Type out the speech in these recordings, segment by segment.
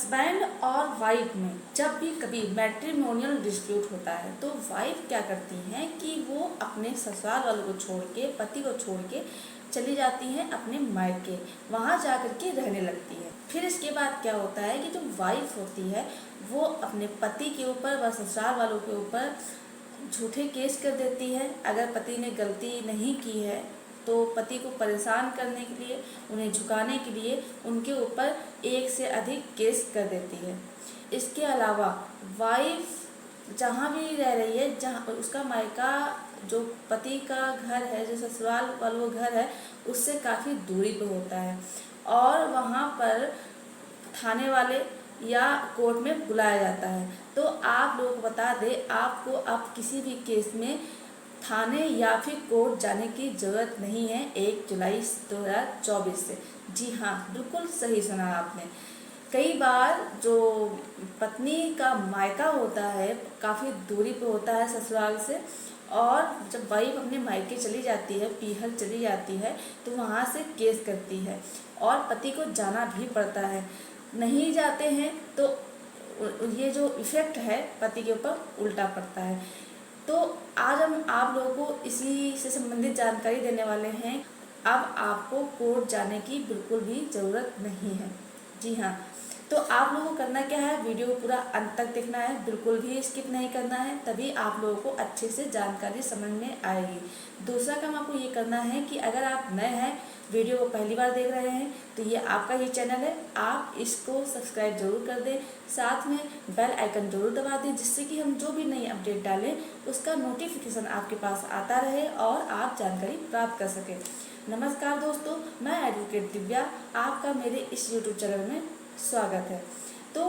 Husband और wife में जब भी कभी मैट्रिमोनियल डिस्प्यूट होता है तो वाइफ क्या करती हैं कि वो अपने ससुराल वालों को छोड़ के, पति को छोड़ के चली जाती हैं अपने मायके, वहाँ जा कर के रहने लगती है। फिर इसके बाद क्या होता है कि जो वाइफ होती है वो अपने पति के ऊपर व ससुराल वालों के ऊपर झूठे केस कर देती है। अगर पति ने गलती नहीं की है तो पति को परेशान करने के लिए, उन्हें झुकाने के लिए उनके ऊपर एक से अधिक केस कर देती है। इसके अलावा वाइफ जहाँ भी रह रही है, जहाँ उसका मायका, जो पति का घर है, जो ससुराल वालों का घर है, उससे काफ़ी दूरी पे होता है और वहाँ पर थाने वाले या कोर्ट में बुलाया जाता है। तो आप लोगों को बता दें, आपको अब किसी भी केस में थाने या फिर कोर्ट जाने की ज़रूरत नहीं है 1 जुलाई 2024 से। जी हाँ, बिल्कुल सही सुना आपने। कई बार जो पत्नी का मायका होता है काफ़ी दूरी पे होता है ससुराल से, और जब वाइफ अपने मायके चली जाती है, पीहर चली जाती है, तो वहाँ से केस करती है और पति को जाना भी पड़ता है। नहीं जाते हैं तो ये जो इफ़ेक्ट है पति के ऊपर उल्टा पड़ता है। तो आज हम आप लोगों को इसी से संबंधित जानकारी देने वाले हैं। अब आपको कोर्ट जाने की बिल्कुल भी ज़रूरत नहीं है। जी हाँ, तो आप लोगों को करना क्या है, वीडियो पूरा अंत तक देखना है, बिल्कुल भी स्किप नहीं करना है, तभी आप लोगों को अच्छे से जानकारी समझ में आएगी। दूसरा काम आपको ये करना है कि अगर आप नए हैं, वीडियो को पहली बार देख रहे हैं, तो ये आपका ही चैनल है, आप इसको सब्सक्राइब जरूर कर दें, साथ में बेल आइकन जरूर दबा दें, जिससे कि हम जो भी नई अपडेट डालें उसका नोटिफिकेशन आपके पास आता रहे और आप जानकारी प्राप्त कर सकें। नमस्कार दोस्तों, मैं एडवोकेट दिव्या, आपका मेरे इस यूट्यूब चैनल में स्वागत है। तो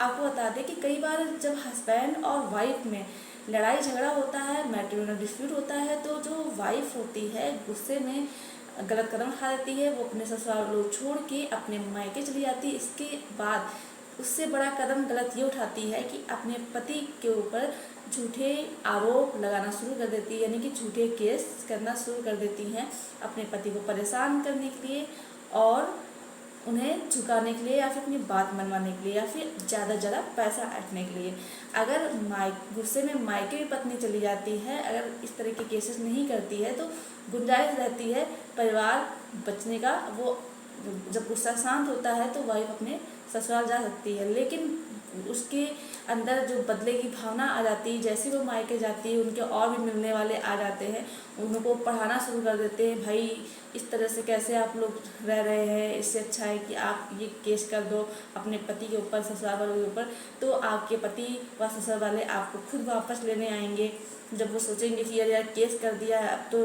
आपको बता दें कि कई बार जब हस्बैंड और वाइफ में लड़ाई झगड़ा होता है, मैट्रिमोनियल डिस्प्यूट होता है, तो जो वाइफ होती है गुस्से में गलत कदम उठा देती है, वो अपने ससुराल लोग छोड़ के अपने मायके चली जाती है। इसके बाद उससे बड़ा कदम गलत ये उठाती है कि अपने पति के ऊपर झूठे आरोप लगाना शुरू कर देती है, यानी कि झूठे केस करना शुरू कर देती हैं अपने पति को परेशान करने के लिए और उन्हें झुकाने के लिए या फिर अपनी बात मनवाने के लिए या फिर ज़्यादा पैसा ऐंठने के लिए। अगर गुस्से में मायके भी पत्नी चली जाती है, अगर इस तरह के केसेस नहीं करती है तो गुंजाइश रहती है परिवार बचने का। वो जब गुस्सा शांत होता है तो वाइफ अपने ससुराल जा सकती है, लेकिन उसके अंदर जो बदले की भावना आ जाती है, जैसे वो मायके जाती है उनके और भी मिलने वाले आ जाते हैं, उनको पढ़ाना शुरू कर देते हैं, भाई इस तरह से कैसे आप लोग रह रहे हैं, इससे अच्छा है कि आप ये केस कर दो अपने पति के ऊपर, ससुराल वालों के ऊपर, तो आपके पति व ससुराल वाले आपको खुद वापस लेने आएंगे। जब वो सोचेंगे कि यार केस कर दिया है, अब तो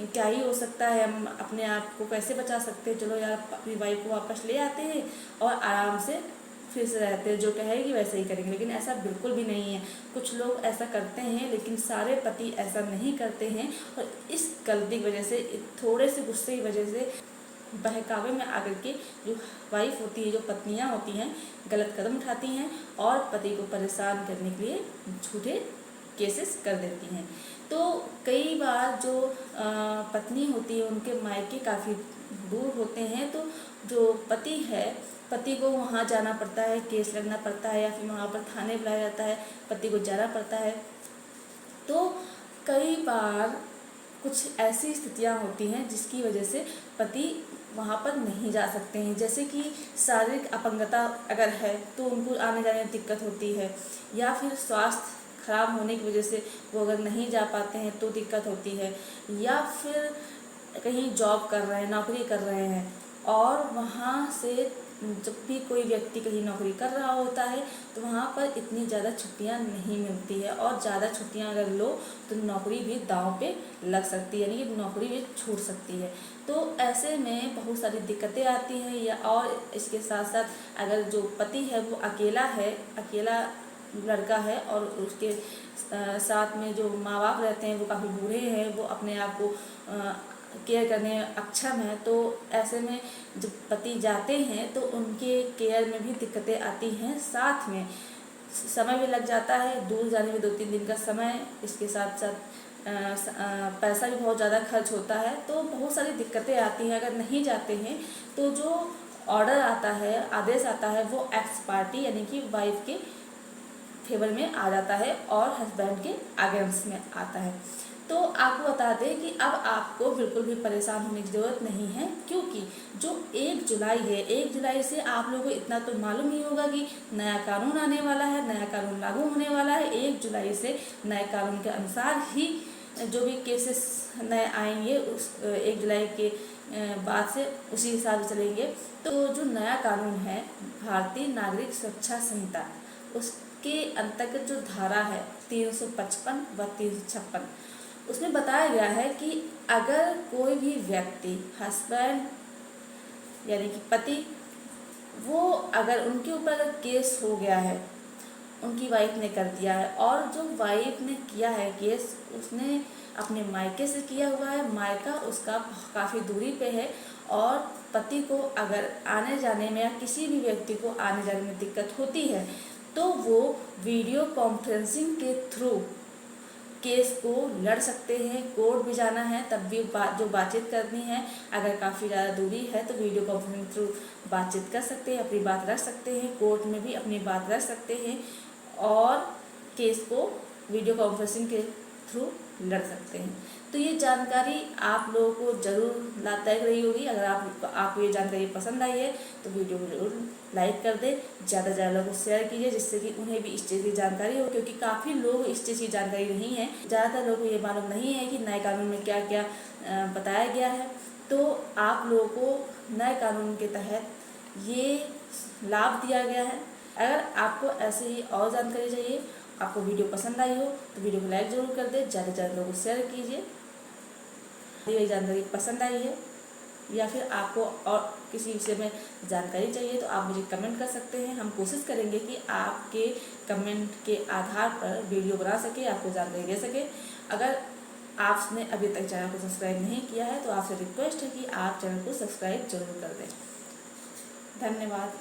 क्या ही हो सकता है, हम अपने आप को कैसे बचा सकते हैं, चलो यार अपनी वाइफ को वापस ले आते हैं और आराम से फिर से रहते हैं, जो कहेगी वैसे ही करेंगे। लेकिन ऐसा बिल्कुल भी नहीं है। कुछ लोग ऐसा करते हैं लेकिन सारे पति ऐसा नहीं करते हैं, और इस गलती की वजह से, थोड़े से गुस्से की वजह से, बहकावे में आकर के जो वाइफ होती है, जो पत्नियां होती हैं, गलत कदम उठाती हैं और पति को परेशान करने के लिए झूठे केसेस कर देती हैं। तो कई बार जो पत्नी होती है उनके मायके काफ़ी दूर होते हैं, तो जो पति है, पति को वहाँ जाना पड़ता है, केस लड़ना पड़ता है या फिर वहाँ पर थाने बुलाया जाता है, पति को जाना पड़ता है। तो कई बार कुछ ऐसी स्थितियाँ होती हैं जिसकी वजह से पति वहाँ पर नहीं जा सकते हैं, जैसे कि शारीरिक अपंगता अगर है तो उनको आने जाने में दिक्कत होती है, या फिर स्वास्थ्य खराब होने की वजह से वो अगर नहीं जा पाते हैं तो दिक्कत होती है, या फिर कहीं जॉब कर रहे हैं, नौकरी कर रहे हैं और वहाँ से जब भी कोई व्यक्ति कहीं नौकरी कर रहा होता है तो वहाँ पर इतनी ज़्यादा छुट्टियाँ नहीं मिलती है, और ज़्यादा छुट्टियाँ अगर लो तो नौकरी भी दांव पे लग सकती है, यानी कि नौकरी भी छूट सकती है। तो ऐसे में बहुत सारी दिक्कतें आती हैं, या और इसके साथ साथ अगर जो पति है वो अकेला है, अकेला लड़का है और उसके साथ में जो माँ बाप रहते हैं वो काफ़ी बूढ़े हैं, वो अपने आप को केयर करने में अक्षम है, तो ऐसे में जब पति जाते हैं तो उनके केयर में भी दिक्कतें आती हैं, साथ में समय भी लग जाता है, दूर जाने में 2-3 दिन का समय, इसके साथ साथ पैसा भी बहुत ज़्यादा खर्च होता है, तो बहुत सारी दिक्कतें आती हैं। अगर नहीं जाते हैं तो जो ऑर्डर आता है, आदेश आता है, वो एक्स पार्टी यानी कि वाइफ के फेवर में आ जाता है और हस्बैंड के अगेंस्ट में आता है। तो आपको बता दें कि अब आपको बिल्कुल भी परेशान होने की ज़रूरत नहीं है, क्योंकि जो 1 जुलाई है, 1 जुलाई से आप लोगों को इतना तो मालूम ही होगा कि नया कानून आने वाला है, नया कानून लागू होने वाला है। 1 जुलाई से नए कानून के अनुसार ही जो भी केसेस नए आएंगे उस 1 जुलाई के बाद से उसी हिसाब से चलेंगे। तो जो नया कानून है भारतीय नागरिक सुरक्षा संहिता, उसके अंतर्गत जो धारा है 355 व 356, उसमें बताया गया है कि अगर कोई भी व्यक्ति हस्बैंड यानी कि पति, वो अगर उनके ऊपर अगर केस हो गया है, उनकी वाइफ ने कर दिया है, और जो वाइफ ने किया है केस, उसने अपने मायके से किया हुआ है, मायका उसका काफ़ी दूरी पे है, और पति को अगर आने जाने में या किसी भी व्यक्ति को आने जाने में दिक्कत होती है तो वो वीडियो कॉन्फ्रेंसिंग के थ्रू केस को लड़ सकते हैं। कोर्ट भी जाना है तब भी जो बातचीत करनी है, अगर काफ़ी ज़्यादा दूरी है तो वीडियो कॉन्फ्रेंसिंग थ्रू बातचीत कर सकते हैं, अपनी बात रख सकते हैं, कोर्ट में भी अपनी बात रख सकते हैं और केस को वीडियो कॉन्फ्रेंसिंग के थ्रू लड़ सकते हैं। तो ये जानकारी आप लोगों को ज़रूर लाभदायक रही होगी। अगर आपको ये जानकारी पसंद आई है तो वीडियो को ज़रूर लाइक कर दें, ज़्यादा से ज़्यादा लोगों को शेयर कीजिए, जिससे कि उन्हें भी इस चीज़ की जानकारी हो, क्योंकि काफ़ी लोग इस चीज़ की जानकारी नहीं है। ज़्यादातर लोगों को ये मालूम नहीं है कि नए कानून में क्या क्या बताया गया है। तो आप लोगों को नए कानून के तहत ये लाभ दिया गया है। अगर आपको ऐसे ही और जानकारी चाहिए, आपको वीडियो पसंद आई हो तो वीडियो को लाइक ज़रूर कर दें, ज़्यादा से ज़्यादा लोगों को शेयर कीजिए। ये जानकारी पसंद आई है या फिर आपको और किसी विषय में जानकारी चाहिए तो आप मुझे कमेंट कर सकते हैं। हम कोशिश करेंगे कि आपके कमेंट के आधार पर वीडियो बना सके, आपको जानकारी दे सके। अगर आपने अभी तक चैनल को सब्सक्राइब नहीं किया है तो आपसे रिक्वेस्ट है कि आप चैनल को सब्सक्राइब जरूर कर दें। धन्यवाद।